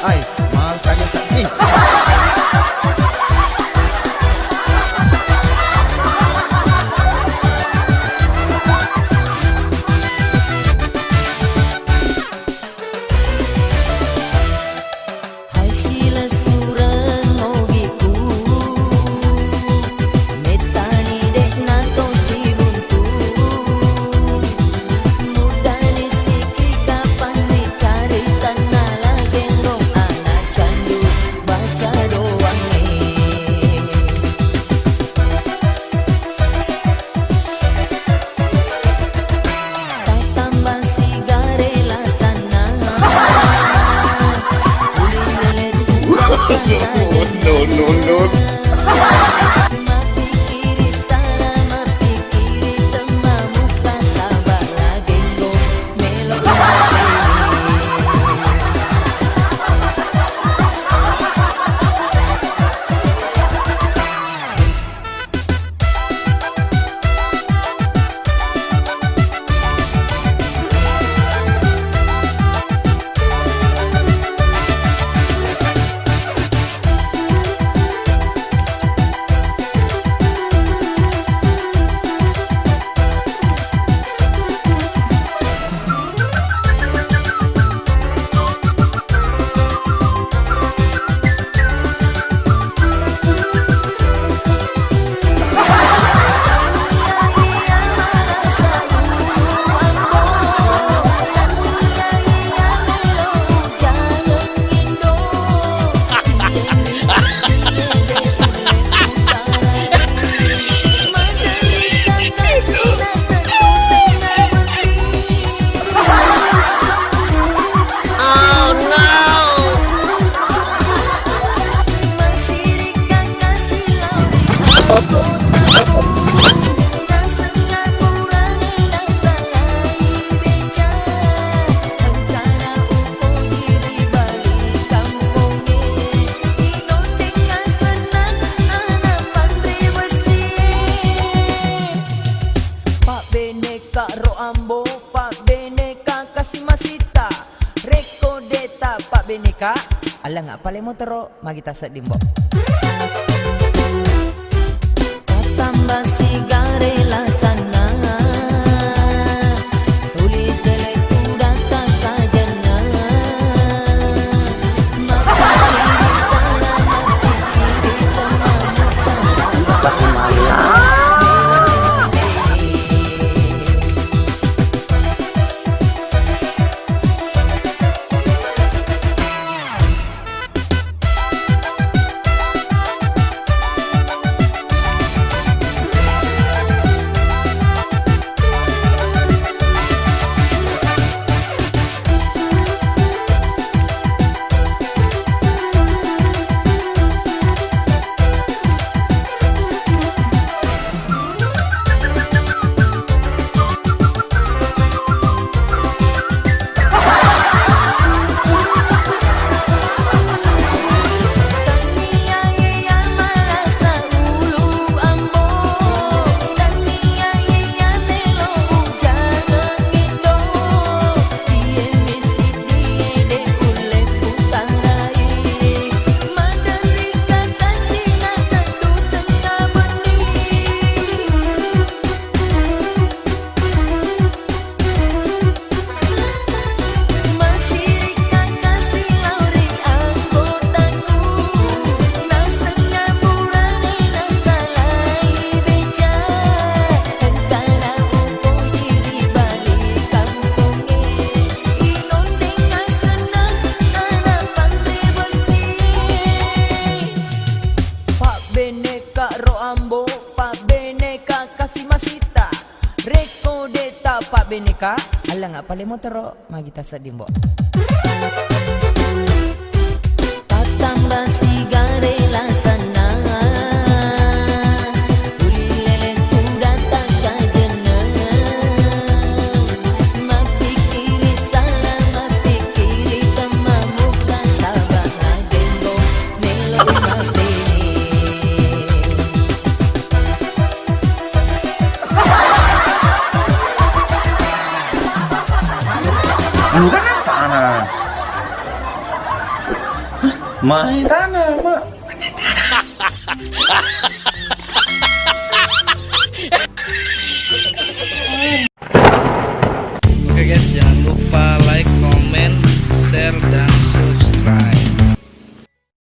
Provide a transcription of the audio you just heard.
Ay, mahal kaya sa ni. No, no, no. Ambo Pak Beneka kasih masita Reko deta Pak Beneka ala nggak pale mo tero magita sa dimbo tambah sigare la sana tulis dele kuda taka jana makanya sana mati Ambo Pak Beneka kasih masita Reko deta Pak Beneka ala nggak pale mo tero magita sa dimbo tambah sigare la sana tulilele kuda taka jana mati kiri sana mati kiri tamamuka sabah gembo melo mati Bukan apa, Main tanah, Mak.